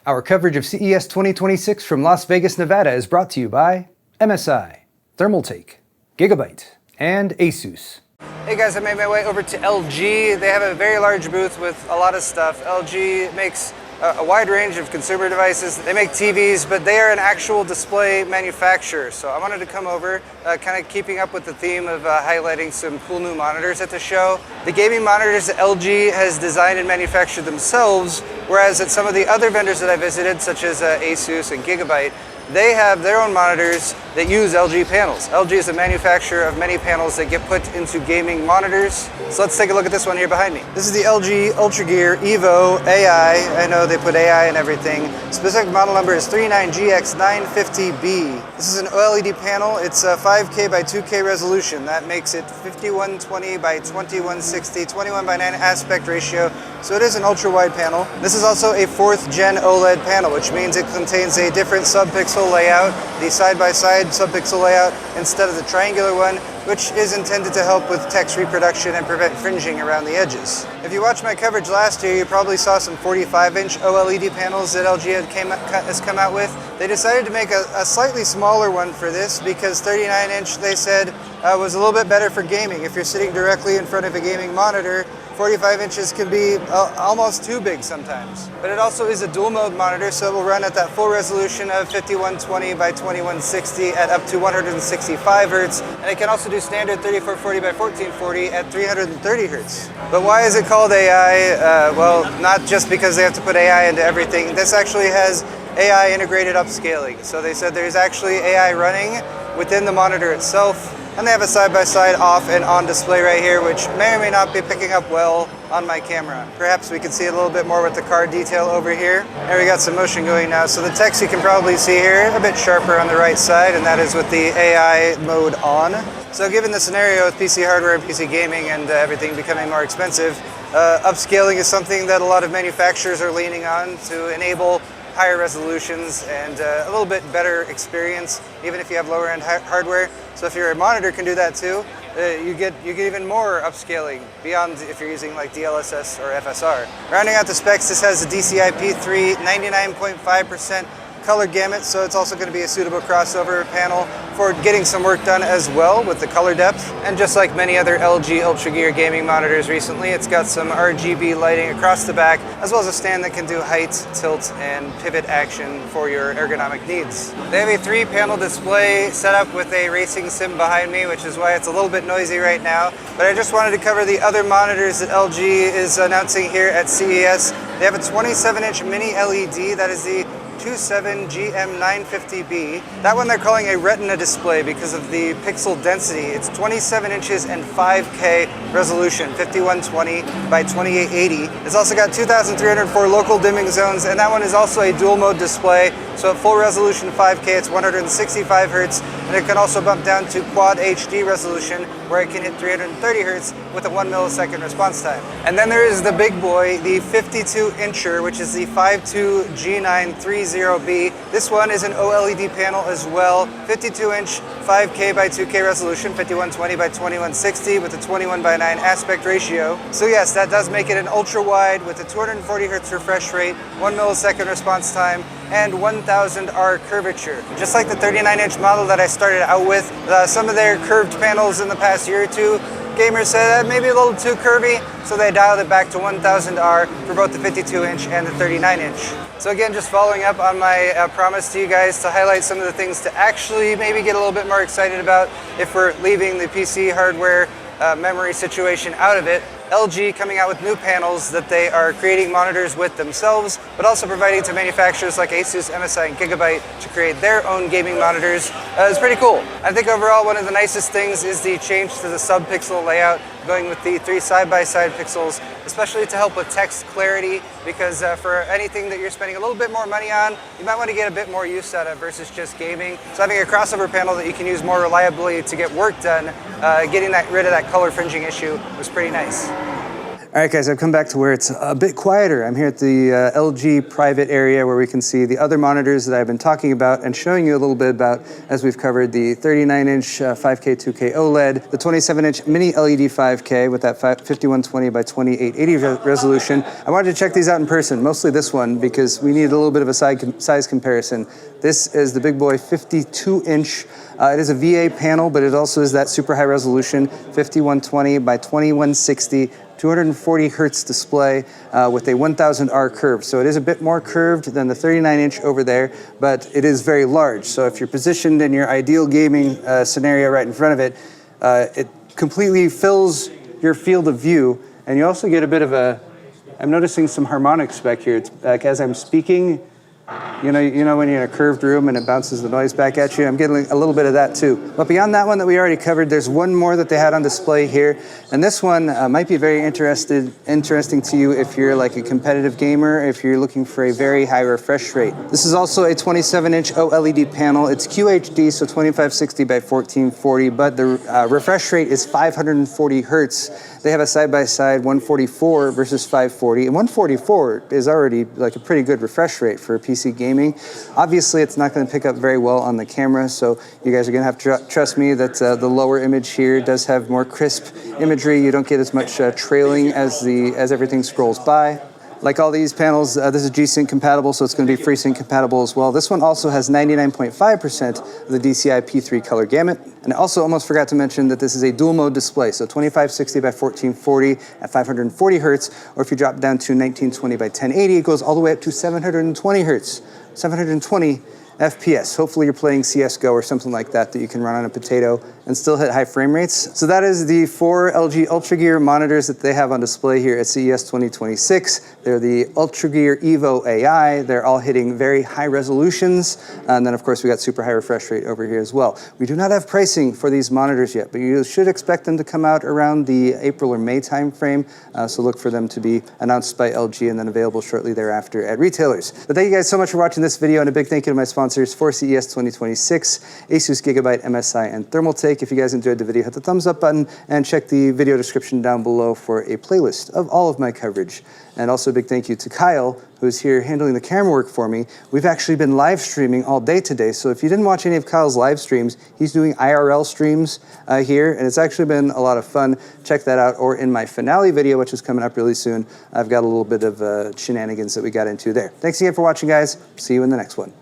Our coverage of CES 2026 from Las Vegas, Nevada is brought to you by MSI, Thermaltake, Gigabyte, and Asus. Hey guys, I made my way over to LG. They have a very large booth with a lot of stuff. LG makes a wide range of consumer devices. They make TVs, but they are an actual display manufacturer. So I wanted to come over, kind of keeping up with the theme of highlighting some cool new monitors at the show. The gaming monitors that LG has designed and manufactured themselves, whereas at some of the other vendors that I visited, such as Asus and Gigabyte, they have their own monitors that use LG panels. LG is a manufacturer of many panels that get put into gaming monitors. So let's take a look at this one here behind me. This is the LG Ultragear Evo AI. I know they put AI in everything. Specific model number is 39GX950B. This is an OLED panel. It's a 5K by 2K resolution. That makes it 5120 by 2160, 21 by 9 aspect ratio. So it is an ultra wide panel. This is also a 4th gen OLED panel, which means it contains a different sub-pixel layout, the side-by-side sub-pixel layout instead of the triangular one, which is intended to help with text reproduction and prevent fringing around the edges. If you watched my coverage last year, you probably saw some 45-inch OLED panels that LG has come out with. They decided to make a slightly smaller one for this because 39-inch, they said, was a little bit better for gaming. If you're sitting directly in front of a gaming monitor, 45 inches can be almost too big sometimes. But it also is a dual mode monitor, so it will run at that full resolution of 5120 by 2160 at up to 165 Hertz. And it can also do standard 3440 by 1440 at 330 Hertz. But why is it called AI? Well, not just because they have to put AI into everything. This actually has AI integrated upscaling. So they said there's actually AI running within the monitor itself. And they have a side-by-side off and on display right here, which may or may not be picking up well on my camera. Perhaps we can see a little bit more with the card detail over here. There we got some motion going now. So the text you can probably see here, a bit sharper on the right side, and that is with the AI mode on. So given the scenario with PC hardware and PC gaming and everything becoming more expensive, upscaling is something that a lot of manufacturers are leaning on to enable higher resolutions and a little bit better experience, even if you have lower end hardware. So if your monitor can do that too, you get even more upscaling beyond if you're using like DLSS or FSR. Rounding out the specs, this has a DCI-P3 99.5% color gamut, so it's also going to be a suitable crossover panel for getting some work done as well with the color depth. And just like many other LG Ultragear gaming monitors recently, it's got some RGB lighting across the back, as well as a stand that can do height, tilt, and pivot action for your ergonomic needs. They have a 3-panel display set up with a racing sim behind me, which is why it's a little bit noisy right now. But I just wanted to cover the other monitors that LG is announcing here at CES. They have a 27-inch mini LED. That is the 27GM950B. That one they're calling a retina display because of the pixel density. It's 27 inches and 5K resolution, 5120 by 2880. It's also got 2304 local dimming zones, and that one is also a dual mode display. So at full resolution 5K, it's 165 Hertz, and it can also bump down to quad HD resolution, where it can hit 330 Hertz with a 1 millisecond response time. And then there is the big boy, the 52-incher, which is the 52G930B. This one is an OLED panel as well, 52-inch, 5K by 2K resolution, 5120 by 2160 with a 21 by 9 aspect ratio. So yes, that does make it an ultra wide with a 240 Hertz refresh rate, 1 millisecond response time, and 1000R curvature. Just like the 39-inch model that I started out with, some of their curved panels in the past year or two, gamers said that maybe a little too curvy, so they dialed it back to 1000R for both the 52-inch and the 39-inch. So again, just following up on my promise to you guys to highlight some of the things to actually maybe get a little bit more excited about if we're leaving the PC hardware memory situation out of it. LG coming out with new panels that they are creating monitors with themselves, but also providing to manufacturers like Asus, MSI, and Gigabyte to create their own gaming monitors is pretty cool. I think overall one of the nicest things is the change to the sub-pixel layout, going with the 3 side-by-side pixels, especially to help with text clarity, because for anything that you're spending a little bit more money on, you might want to get a bit more use out of versus just gaming. So having a crossover panel that you can use more reliably to get work done, getting rid of that color fringing issue was pretty nice. All right, guys, I've come back to where it's a bit quieter. I'm here at the LG private area where we can see the other monitors that I've been talking about and showing you a little bit about, as we've covered the 39-inch 5K, 2K OLED, the 27-inch mini LED 5K with that 5120 by 2880 resolution. I wanted to check these out in person, mostly this one, because we need a little bit of a size comparison. This is the big boy 52-inch. It is a VA panel, but it also is that super high resolution 5120 by 2160. 240 hertz display with a 1000R curve. So it is a bit more curved than the 39-inch over there, but it is very large. So if you're positioned in your ideal gaming scenario right in front of it, it completely fills your field of view. And you also get a bit of I'm noticing some harmonics back here. It's like as I'm speaking, you know when you're in a curved room and it bounces the noise back at you? I'm getting a little bit of that too. But beyond that one that we already covered, there's one more that they had on display here. And this one might be very interesting to you if you're like a competitive gamer, if you're looking for a very high refresh rate. This is also a 27-inch OLED panel. It's QHD, so 2560 by 1440, but the refresh rate is 540 hertz. They have a side-by-side 144 versus 540, and 144 is already like a pretty good refresh rate for PC gaming. Obviously, it's not going to pick up very well on the camera, so you guys are going to have to trust me that the lower image here does have more crisp imagery. You don't get as much trailing as everything scrolls by. Like all these panels, this is G-Sync compatible, so it's going to be FreeSync compatible as well. This one also has 99.5% of the DCI P3 color gamut. And I also almost forgot to mention that this is a dual mode display, so 2560 by 1440 at 540 hertz, or if you drop down to 1920 by 1080, it goes all the way up to 720 hertz, 720 FPS. Hopefully you're playing CSGO or something like that you can run on a potato and still hit high frame rates. So that is the 4 LG Ultragear monitors that they have on display here at CES 2026. They're the Ultragear Evo AI. They're all hitting very high resolutions. And then of course we got super high refresh rate over here as well. We do not have pricing for these monitors yet, but you should expect them to come out around the April or May timeframe. So look for them to be announced by LG and then available shortly thereafter at retailers. But thank you guys so much for watching this video, and a big thank you to my sponsors for CES 2026, Asus, Gigabyte, MSI, and Thermaltake. If you guys enjoyed the video, hit the thumbs up button and check the video description down below for a playlist of all of my coverage. And also a big thank you to Kyle, who's here handling the camera work for me. We've actually been live streaming all day today, so if you didn't watch any of Kyle's live streams, he's doing IRL streams here, and it's actually been a lot of fun. Check that out, or in my finale video, which is coming up really soon, I've got a little bit of shenanigans that we got into there. Thanks again for watching, guys. See you in the next one.